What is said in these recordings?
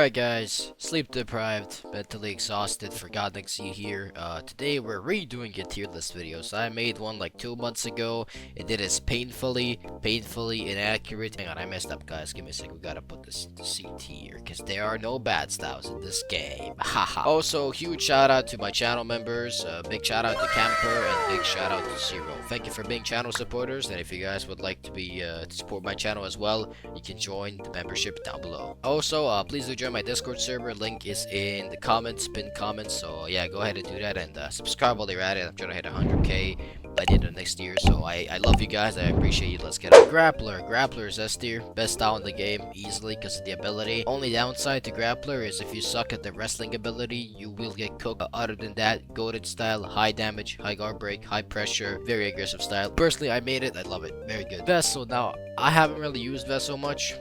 Alright guys, sleep deprived, mentally exhausted, forgot to see here. Today we're redoing a tier list video. So I made one like 2 months ago. It is painfully inaccurate. Hang on, I messed up guys, give me a sec, we gotta put this to C tier, because there are no bad styles in this game. Haha. Also, huge shout out to my channel members, big shout out to Camper, and big shout out to Zero. Thank you for being channel supporters, and if you guys would like to be to support my channel as well, you can join the membership down below. Also, please do join my Discord server. Link is in the comments, pinned comments. So yeah, go ahead and do that, and subscribe while you're at it. I'm trying to hit 100k by the end of next year. So I love you guys. I appreciate you. Let's get it. Grappler. Grappler is S tier, best style in the game easily because of the ability. Only downside to Grappler is if you suck at the wrestling ability, you will get cooked. Other than that, goated style, high damage, high guard break, high pressure, very aggressive style. Personally, I made it. I love it. Very good. Vessel. Now I haven't really used Vessel much.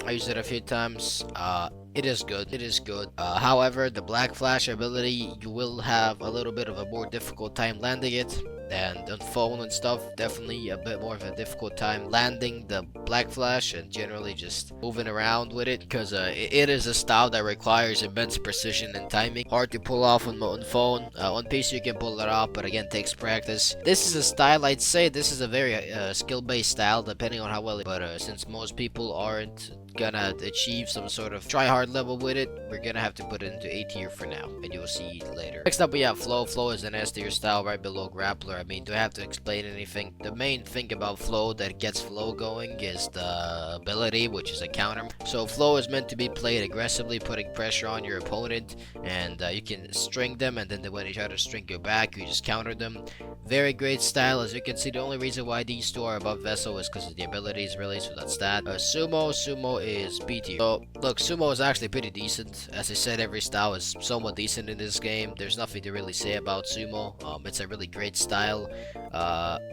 I used it a few times. It is good. It is good. However, the Black Flash ability, you will have a little bit of a more difficult time landing it. And on phone and stuff, definitely a bit more of a difficult time landing the Black Flash and generally just moving around with it, because it is a style that requires immense precision and timing. Hard to pull off on phone. On PC you can pull it off, but again takes practice. This is a style, I'd say this is a very skill-based style, depending on how well it, but since most people aren't gonna achieve some sort of try hard level with it, we're gonna have to put it into A tier for now, and you will see later. Next up we have Flow. Flow is an S tier style right below Grappler. I mean, do I have to explain anything? The main thing about Flow that gets Flow going is the ability, which is a counter. So Flow is meant to be played aggressively, putting pressure on your opponent, and you can string them, and then when they try to string you back, you just counter them. Very great style. As you can see, the only reason why these two are above Vessel is because of the abilities really, so that's that. Sumo is B tier. So look, Sumo is actually pretty decent. As I said, every style is somewhat decent in this game. There's nothing to really say about Sumo. It's a really great style.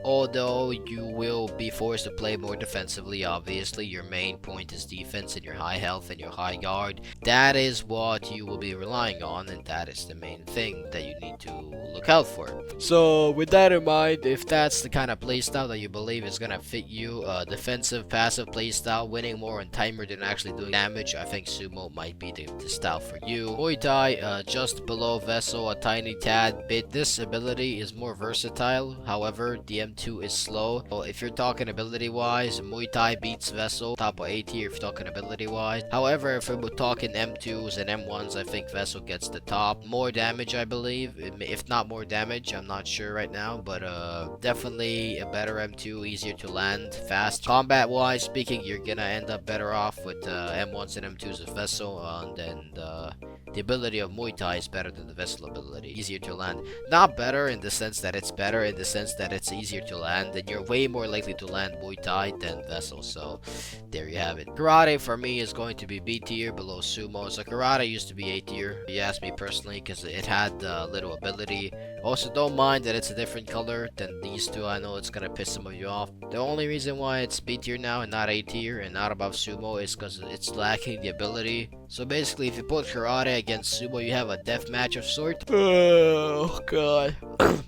Although you will be forced to play more defensively, obviously. Your main point is defense and your high health and your high guard. That is what you will be relying on, and that is the main thing that you need to look out for. So with that in mind, if that's the kind of playstyle that you believe is gonna fit you, defensive, passive playstyle, winning more on timer than actually doing damage, I think Sumo might be the style for you. Muay Thai, just below Vessel, a tiny tad bit. This ability is more versatile. However, the M2 is slow. So if you're talking ability wise, Muay Thai beats Vessel, top of A tier if you're talking ability wise. However, if we're talking M2s and M1s, I think Vessel gets the top. More damage, I believe. If not more damage, I'm not sure right now, but definitely a better M2, easier to land, fast. Combat wise speaking, you're gonna end up better off with M1s and M2s of Vessel, and then the ability of Muay Thai is better than the Vessel ability. Easier to land. Not better in the sense that it's better, in the sense that it's easier to land, and you're way more likely to land Muay Thai than Vessel. So there you have it. Karate for me is going to be B tier below Sumo. So Karate used to be A tier, if you ask me personally, because it had little ability. Also, don't mind that it's a different color than these two. I know it's gonna piss some of you off. The only reason why it's B tier now and not A tier and not above Sumo is because it's lacking the ability. So basically, if you put Karate against Sumo, you have a death match of sort. Oh god.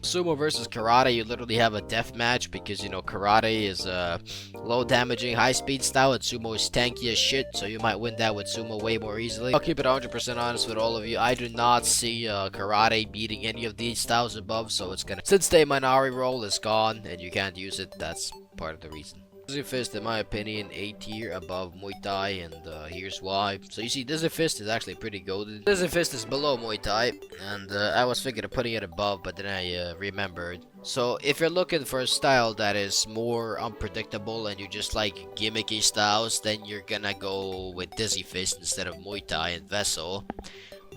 Sumo versus Karate, you literally have a death match, because you know Karate is low damaging, high speed style, and Sumo is tanky as shit. So you might win that with Sumo way more easily. I'll keep it 100% honest with all of you. I do not see Karate beating any of these styles above. So it's gonna, since the Minari roll is gone and you can't use it, that's part of the reason. Dizzy Fist, in my opinion, A tier above Muay Thai, and here's why. So you see, Dizzy Fist is actually pretty goated. Dizzy Fist is below Muay Thai, and I was thinking of putting it above, but then I remembered. So if you're looking for a style that is more unpredictable and you just like gimmicky styles, then you're gonna go with Dizzy Fist instead of Muay Thai and Vessel.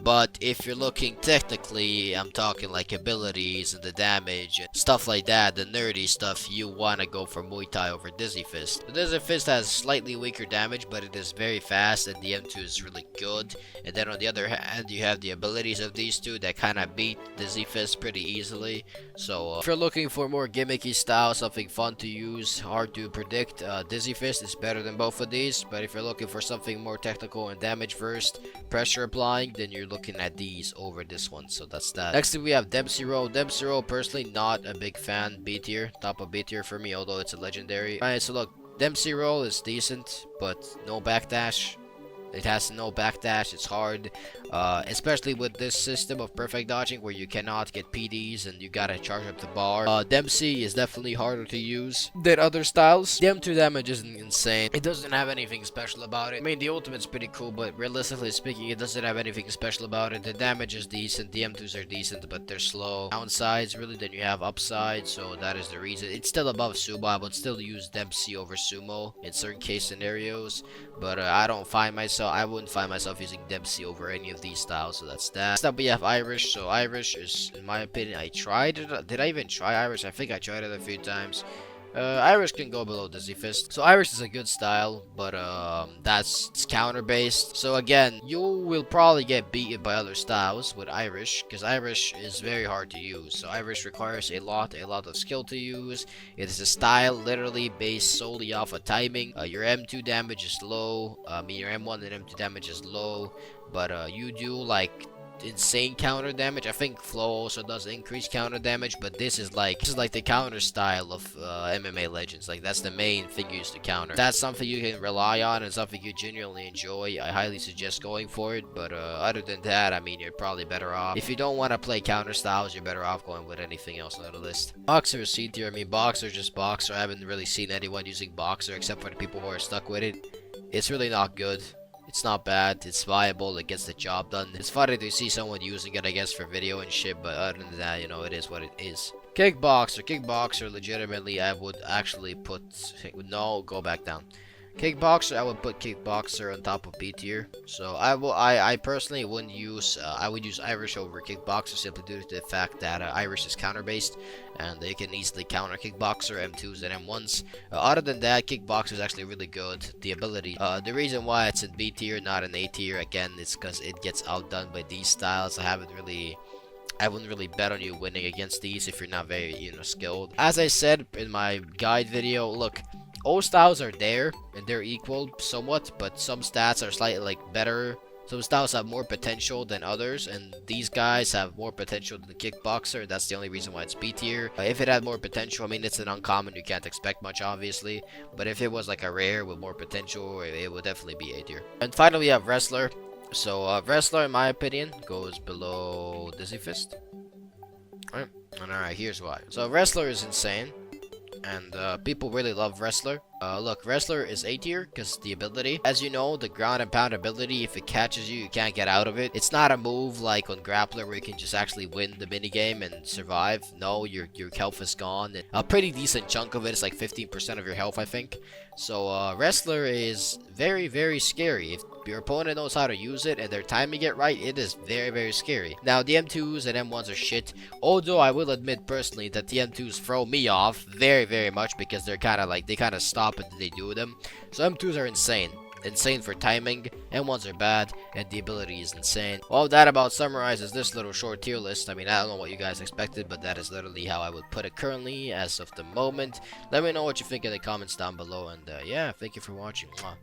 But if you're looking technically, I'm talking like abilities and the damage and stuff like that, the nerdy stuff, you want to go for Muay Thai over Dizzy Fist. The Dizzy Fist has slightly weaker damage, but it is very fast, and the M2 is really good. And then on the other hand, you have the abilities of these two that kind of beat Dizzy Fist pretty easily. So if you're looking for more gimmicky style, something fun to use, hard to predict, Dizzy Fist is better than both of these. But if you're looking for something more technical and damage first, pressure applying, then you're looking at these over this one. So that's that. Next we have Dempsey roll. Dempsey roll, personally not a big fan. B tier, top of B tier for me, although it's a legendary. Alright, so look, Dempsey roll is decent, but no backdash. It has no backdash. It's hard, especially with this system of perfect dodging where you cannot get PDs and you gotta charge up the bar. Dempsey is definitely harder to use than other styles. The M2 damage isn't insane. It doesn't have anything special about it. I mean, the ultimate's pretty cool, but realistically speaking, it doesn't have anything special about it. The damage is decent. The M2s are decent, but they're slow. Downsides, really, then you have upsides, so that is the reason. It's still above Sumo. I would still use Dempsey over Sumo in certain case scenarios, but I wouldn't find myself using Dempsey over any of these styles, so that's that. Next up, we have Irish. So Irish is, in my opinion, I tried it. Did I even try Irish? I think I tried it a few times. Irish can go below Dizzy Fist. So Irish is a good style, but it's counter based. So again, you will probably get beaten by other styles with Irish, because Irish is very hard to use. So Irish requires a lot of skill to use. It is a style literally based solely off of timing. Your M2 damage is low. Your M1 and M2 damage is low, but you do like insane counter damage. I think Flow also does increase counter damage, but this is like the counter style of MMA Legends. Like, that's the main thing used to counter. That's something you can rely on and something you genuinely enjoy. I highly suggest going for it, but other than that, I mean, you're probably better off. If you don't want to play counter styles, you're better off going with anything else on the list. Boxer is C tier. I mean, Boxer is just Boxer. I haven't really seen anyone using Boxer except for the people who are stuck with it. It's really not good. It's not bad, it's viable, it gets the job done. It's funny to see someone using it, I guess, for video and shit, but other than that, you know, it is what it is. Kickboxer, legitimately, I would actually put... No, go back down. Kickboxer, I would put Kickboxer on top of B tier. So I personally wouldn't use, I would use Irish over Kickboxer simply due to the fact that Irish is counter based and they can easily counter Kickboxer, M2s and M1s. Other than that, Kickboxer is actually really good. The ability, the reason why it's in B tier, not in A tier, again, it's because it gets outdone by these styles. I wouldn't really bet on you winning against these if you're not very, you know, skilled. As I said in my guide video, look, all styles are there and they're equal somewhat, but some stats are slightly like better. Some styles have more potential than others, and these guys have more potential than the Kickboxer. That's the only reason why it's B tier. If it had more potential, I mean, it's an uncommon, you can't expect much, obviously. But if it was like a rare with more potential, it would definitely be A tier. And finally, we have Wrestler. So Wrestler, in my opinion, goes below Dizzy Fist. Alright, here's why. So Wrestler is insane, and people really love Wrestler. Look, Wrestler is A tier because the ability. As you know, the ground and pound ability, if it catches you, you can't get out of it. It's not a move like on Grappler where you can just actually win the minigame and survive. No, your health is gone. And a pretty decent chunk of it is like 15% of your health, I think. So Wrestler is very, very scary. If your opponent knows how to use it and they're timing it right, it is very, very scary. Now, the M2s and M1s are shit. Although I will admit personally that the M2s throw me off very, very much because they're kind of like, they kind of stop and they do them. So M2s are insane. Insane for timing, M1s are bad, and the ability is insane. Well, that about summarizes this little short tier list. I mean, I don't know what you guys expected, but that is literally how I would put it currently as of the moment. Let me know what you think in the comments down below, and yeah, thank you for watching. Mwah.